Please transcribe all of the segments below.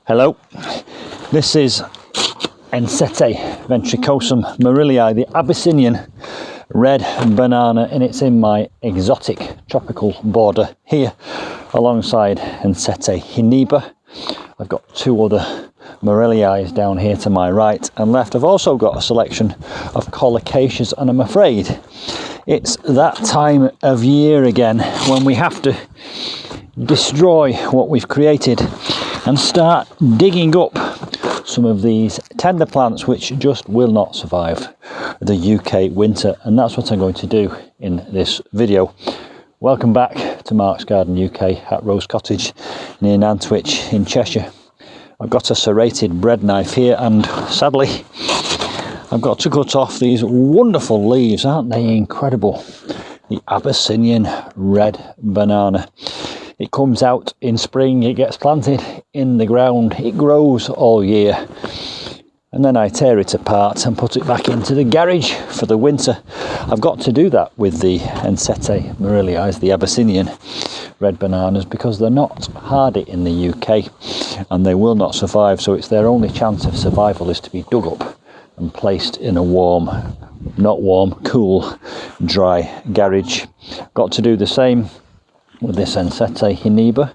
Hello, this is Ensete Ventricosum Maurelii, the Abyssinian Red Banana, and it's in my exotic tropical border here alongside Ensete Hiniba. I've got two other Maurelii down here to my right and left. I've also got a selection of Colocasias, and I'm afraid it's that time of year again when we have to destroy what we've created and start digging up some of these tender plants which just will not survive the UK winter, and that's what I'm going to do in this video. Welcome back to Mark's Garden UK at Rose Cottage near Nantwich in Cheshire. I've got a serrated bread knife here and sadly I've got to cut off these wonderful leaves. Aren't they incredible? The Abyssinian Red Banana. It comes out in spring, it gets planted in the ground, it grows all year, and then I tear it apart and put it back into the garage for the winter. I've got to do that with the Ensete Maurelii, the Abyssinian Red Bananas, because they're not hardy in the UK and they will not survive, so it's their only chance of survival is to be dug up and placed in a warm, not warm, cool, dry garage. Got to do the same with this Ensete Hiniba.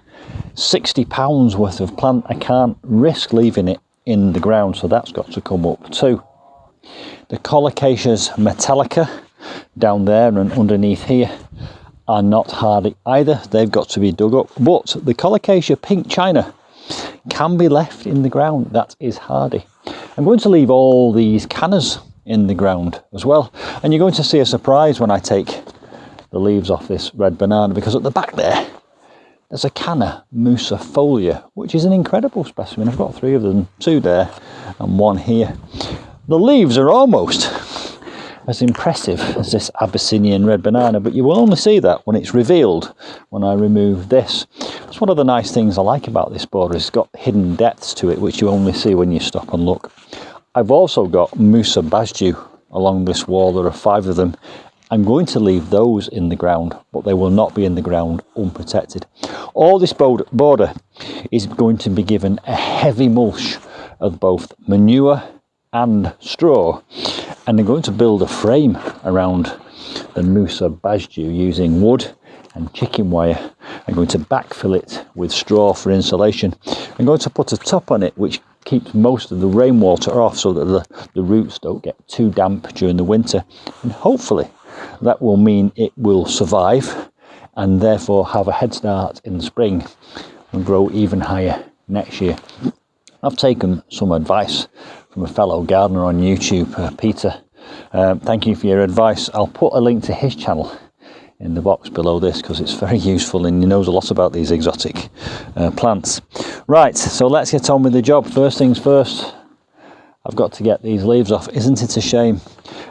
£60 worth of plant. I can't risk leaving it in the ground, so that's got to come up too. The Colocasia Metalica down there and underneath here are not hardy either. They've got to be dug up, but the Colocasia Pink China can be left in the ground. That is hardy. I'm going to leave all these cannas in the ground as well, and you're going to see a surprise when I take the leaves off this red banana, because at the back there's a canna musifolia, which is an incredible specimen. I've got three of them, two there and one here. The leaves are almost as impressive as this Abyssinian red banana, but you will only see that when it's revealed, when I remove this. That's one of the nice things I like about this border. It's got hidden depths to it, which you only see when you stop and look. I've also got Musa basjou along this wall. There are 5 of them. I'm going to leave those in the ground, but they will not be in the ground unprotected. All this border is going to be given a heavy mulch of both manure and straw, and I'm going to build a frame around the Musa basjou using wood and chicken wire. I'm going to backfill it with straw for insulation. I'm going to put a top on it which keeps most of the rainwater off so that the roots don't get too damp during the winter, and hopefully that will mean it will survive and therefore have a head start in the spring and grow even higher next year. I've taken some advice from a fellow gardener on YouTube, Peter. Thank you for your advice. I'll put a link to his channel in the box below this because it's very useful and he knows a lot about these exotic plants. Right, so let's get on with the job. First things first, I've got to get these leaves off. Isn't it a shame?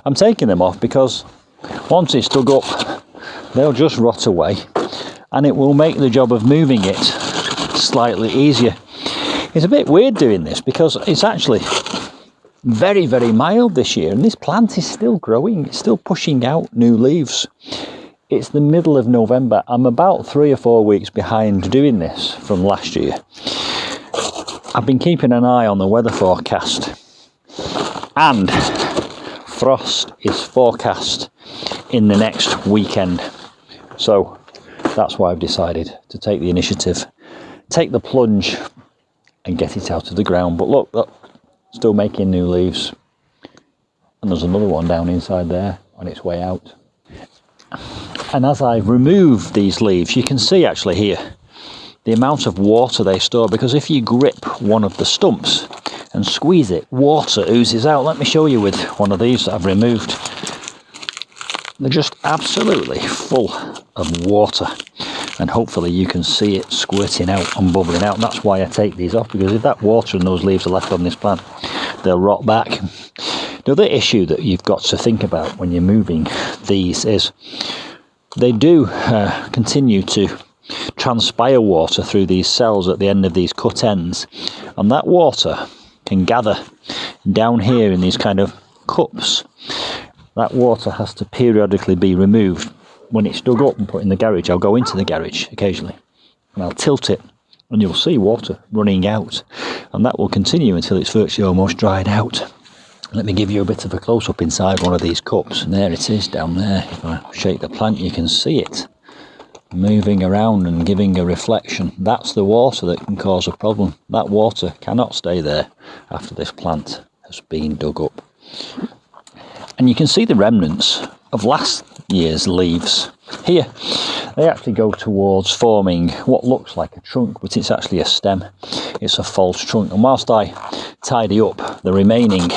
I'm taking them off because once it's dug up, they'll just rot away and it will make the job of moving it slightly easier. It's a bit weird doing this because it's actually very, very mild this year and this plant is still growing. It's still pushing out new leaves. It's the middle of November. I'm about 3 or 4 weeks behind doing this from last year. I've been keeping an eye on the weather forecast and frost is forecast in the next weekend, so that's why I've decided to take the initiative, take the plunge and get it out of the ground. But look, still making new leaves, and there's another one down inside there on its way out. And as I remove these leaves, you can see actually here the amount of water they store, because if you grip one of the stumps and squeeze it, water oozes out. Let me show you with one of these that I've removed. They're just absolutely full of water, and hopefully you can see it squirting out and bubbling out. And that's why I take these off, because if that water and those leaves are left on this plant, they'll rot back. The other issue that you've got to think about when you're moving these is they do continue to transpire water through these cells at the end of these cut ends, and that water can gather down here in these kind of cups. That water has to periodically be removed. When it's dug up and put in the garage, I'll go into the garage occasionally and I'll tilt it and you'll see water running out. and that will continue until it's virtually almost dried out. Let me give you a bit of a close-up inside one of these cups, and there it is down there. If I shake the plant, you can see it moving around and giving a reflection. That's the water that can cause a problem. That water cannot stay there after this plant has been dug up. And you can see the remnants of last year's leaves here. They actually go towards forming what looks like a trunk, but it's actually a stem. It's a false trunk. And whilst I tidy up the remaining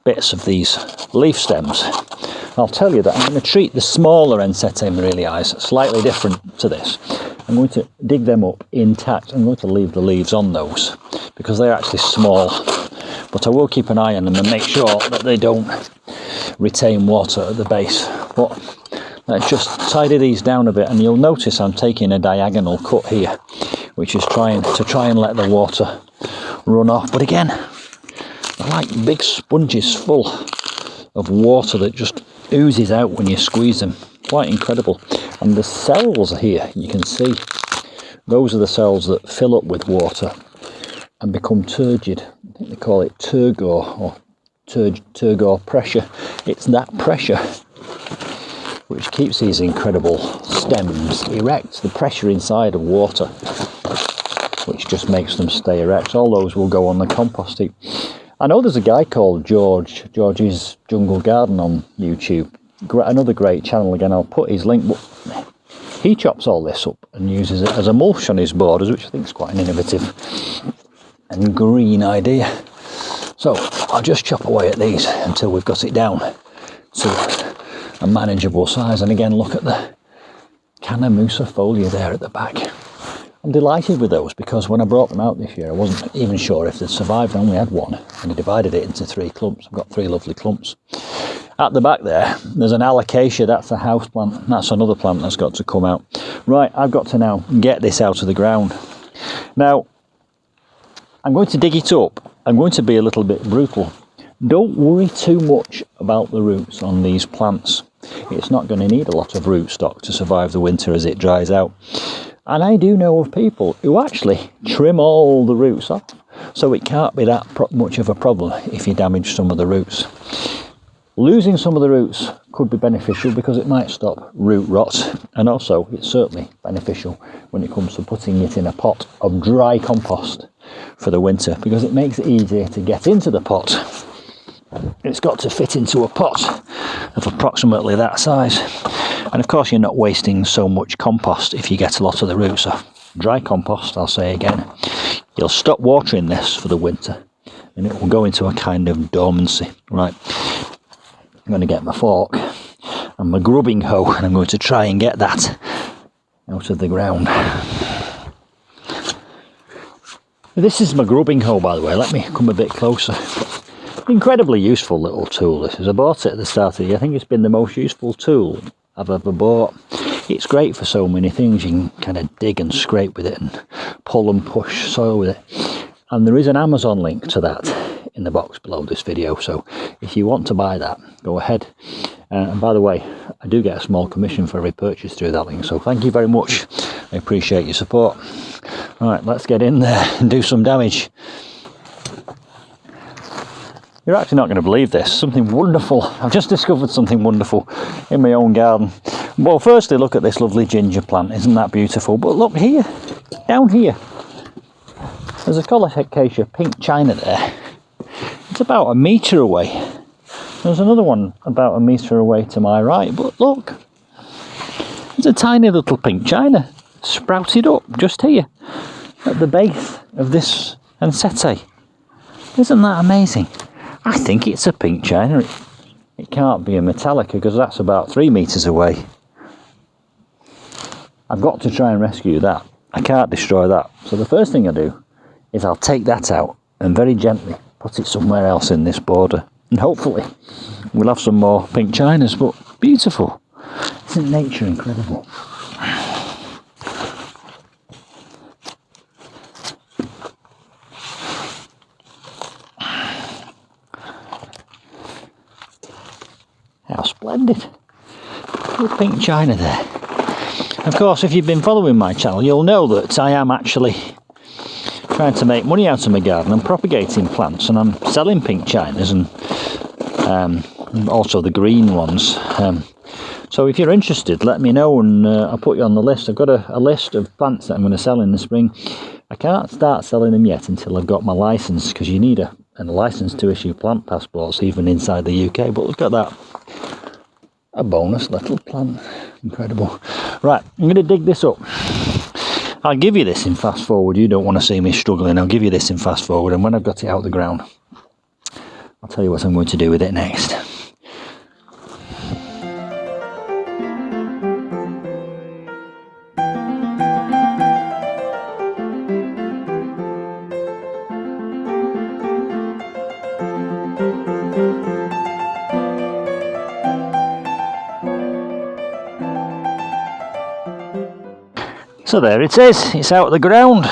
bits of these leaf stems, I'll tell you that I'm going to treat the smaller Ensete Maurelii slightly different to this. I'm going to dig them up intact. I'm going to leave the leaves on those because they're actually small, but I will keep an eye on them and make sure that they don't retain water at the base. But let's just tidy these down a bit, and you'll notice I'm taking a diagonal cut here, which is trying and let the water run off. But again, they're like big sponges full of water that just oozes out when you squeeze them. Quite incredible. And the cells here, you can see, those are the cells that fill up with water and become turgid. I think they call it turgor, or turgor pressure. It's that pressure which keeps these incredible stems erect. The pressure inside of water, which just makes them stay erect. All those will go on the compost heap. I know there's a guy called George's Jungle Garden on YouTube. Another great channel. Again, I'll put his link. But he chops all this up and uses it as a mulch on his borders, which I think is quite an innovative and green idea. So I'll just chop away at these until we've got it down to a manageable size. And again, look at the Canamusa there at the back. I'm delighted with those because when I brought them out this year, I wasn't even sure if they'd survived. I only had one, and I divided it into 3 clumps. I've got 3 lovely clumps. At the back there's an Colocasia. That's a house plant. That's another plant that's got to come out. Right, I've got to now get this out of the ground. Now, I'm going to dig it up. I'm going to be a little bit brutal. Don't worry too much about the roots on these plants. It's not going to need a lot of rootstock to survive the winter as it dries out. And I do know of people who actually trim all the roots off, so it can't be that much of a problem if you damage some of the roots. Losing some of the roots could be beneficial because it might stop root rot, and also it's certainly beneficial when it comes to putting it in a pot of dry compost for the winter, because it makes it easier to get into the pot. It's got to fit into a pot of approximately that size. And of course you're not wasting so much compost if you get a lot of the roots off. Dry compost, I'll say again, you'll stop watering this for the winter and it will go into a kind of dormancy. Right, I'm going to get my fork and my grubbing hoe and I'm going to try and get that out of the ground. This is my grubbing hoe, by the way. Let me come a bit closer. Incredibly useful little tool this is. I bought it at the start of the year. I think it's been the most useful tool I've ever bought. It's great for so many things. You can kind of dig and scrape with it and pull and push soil with it. And there is an Amazon link to that in the box below this video, so if you want to buy that, go ahead. And by the way, I do get a small commission for every purchase through that link, so thank you very much. I appreciate your support. Alright, let's get in there and do some damage. You're actually not going to believe this. Something wonderful. I've just discovered something wonderful in my own garden. Well, firstly, look at this lovely ginger plant. Isn't that beautiful? But look here, down here, there's a Colocasia Pink China there. It's about 1 metre away. There's another one about 1 metre away to my right. But look, there's a tiny little Pink China sprouted up just here at the base of this Ensete. Isn't that amazing? I think it's a Pink China. It can't be a Metalica because that's about 3 metres away. I've got to try and rescue that. I can't destroy that. So the first thing I do is I'll take that out and very gently put it somewhere else in this border. And hopefully we'll have some more Pink Chinas, but beautiful. Isn't nature incredible? How splendid. Little Pink China there. Of course, if you've been following my channel, you'll know that I am actually trying to make money out of my garden. I'm propagating plants and I'm selling pink Chinas and also the green ones. So if you're interested, let me know and I'll put you on the list. I've got a list of plants that I'm going to sell in the spring. I can't start selling them yet until I've got my license, because you need a license to issue plant passports even inside the UK. But look at that, a bonus little plant, incredible. Right, I'm going to dig this up. I'll give you this in fast forward. You don't want to see me struggling. I'll give you this in fast forward, and when I've got it out of the ground, I'll tell you what I'm going to do with it next. So there it is, it's out of the ground.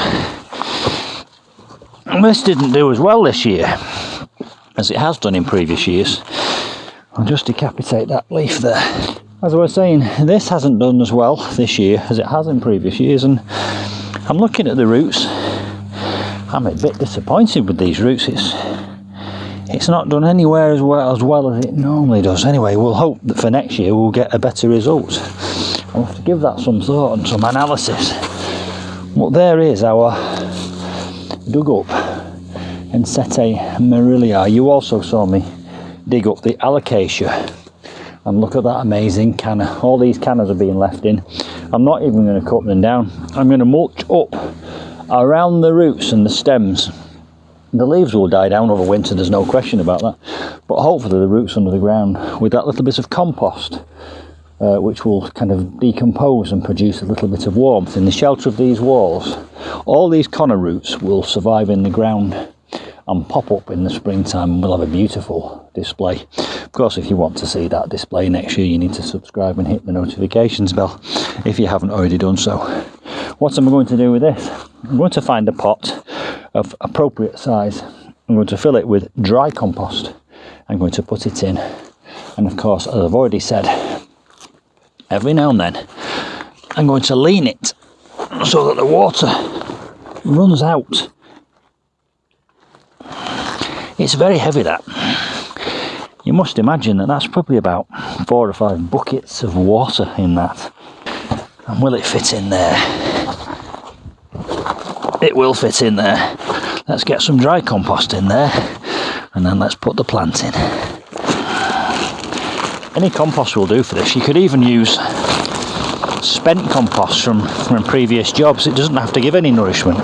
And this didn't do as well this year as it has done in previous years. I'll just decapitate that leaf there. As I was saying, this hasn't done as well this year as it has in previous years, and I'm looking at the roots. I'm a bit disappointed with these roots. It's not done anywhere as well as it normally does. Anyway, we'll hope that for next year we'll get a better result. I'll have to give that some thought and some analysis. But there is our dug up Ensete Maurelii. You also saw me dig up the Colocasia, and look at that amazing canna. All these cannas are being left in. I'm not even going to cut them down. I'm going to mulch up around the roots and the stems. The leaves will die down over winter, there's no question about that, but hopefully the roots under the ground with that little bit of compost, which will kind of decompose and produce a little bit of warmth in the shelter of these walls. All these conner roots will survive in the ground and pop up in the springtime, and we'll have a beautiful display. Of course, if you want to see that display next year, you need to subscribe and hit the notifications bell if you haven't already done so. What am I going to do with this? I'm going to find a pot of appropriate size. I'm going to fill it with dry compost. I'm going to put it in, and of course, as I've already said, every now and then I'm going to lean it so that the water runs out. It's very heavy, that. You must imagine that that's probably about 4 or 5 buckets of water in that. And will it fit in there? It will fit in there. Let's get some dry compost in there, and then let's put the plant in. Any compost will do for this. You could even use spent compost from previous jobs. It doesn't have to give any nourishment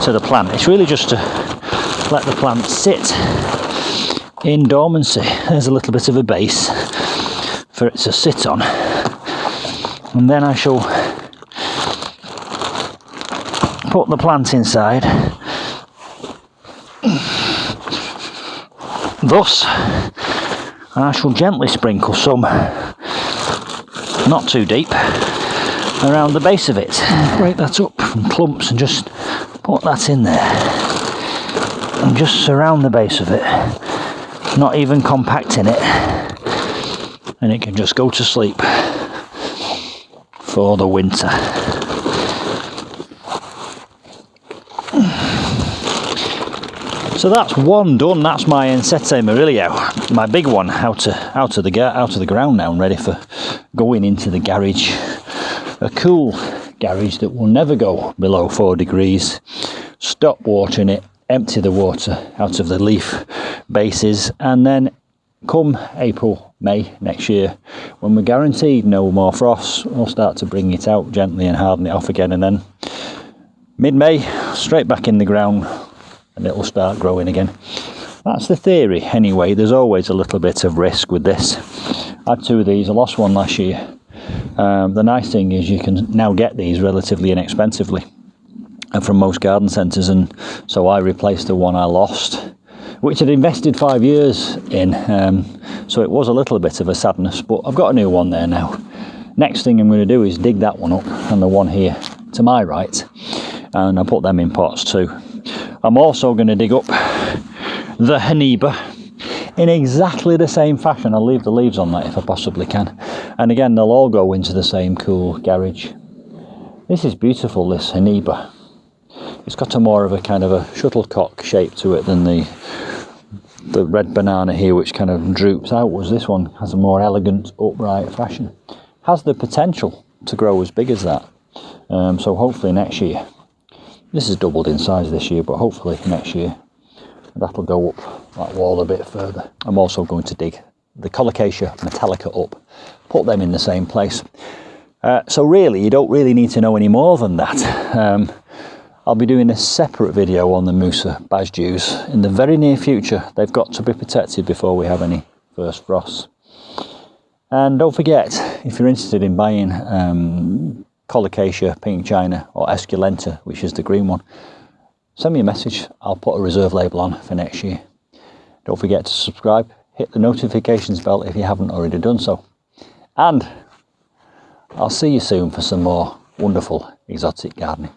to the plant. It's really just to let the plant sit in dormancy. There's a little bit of a base for it to sit on, and then I shall put the plant inside. Thus, I shall gently sprinkle some, not too deep, around the base of it. Break that up from clumps and just put that in there. And just surround the base of it, not even compacting it. And it can just go to sleep for the winter. So that's one done. That's my Ensete Maurelii, my big one, out of the ground now and ready for going into the garage. A cool garage that will never go below 4 degrees. Stop watering it, empty the water out of the leaf bases, and then come April, May next year, when we're guaranteed no more frosts, we'll start to bring it out gently and harden it off again, and then mid-May straight back in the ground and it'll start growing again. That's the theory anyway. There's always a little bit of risk with this. I had 2 of these. I lost one last year. The nice thing is you can now get these relatively inexpensively from most garden centres, and so I replaced the one I lost, which I'd invested 5 years in, so it was a little bit of a sadness, but I've got a new one there now. Next thing I'm going to do is dig that one up and the one here to my right, and I'll put them in pots too. I'm also going to dig up the Hiniba in exactly the same fashion. I'll leave the leaves on that if I possibly can, and again they'll all go into the same cool garage. This is beautiful, this Hiniba. It's got a more of a kind of a shuttlecock shape to it than the red banana here, which kind of droops outwards. This one has a more elegant, upright fashion. Has the potential to grow as big as that. So hopefully next year, this has doubled in size this year, but hopefully next year that'll go up that wall a bit further. I'm also going to dig the Colocasia Metalica up, put them in the same place. So really, you don't really need to know any more than that. I'll be doing a separate video on the Musa Basdews in the very near future. They've got to be protected before we have any first frosts. And don't forget, if you're interested in buying Colocasia Pink China or Esculenta, which is the green one, send me a message. I'll put a reserve label on for next year. Don't forget to subscribe, hit the notifications bell if you haven't already done so. And I'll see you soon for some more wonderful exotic gardening.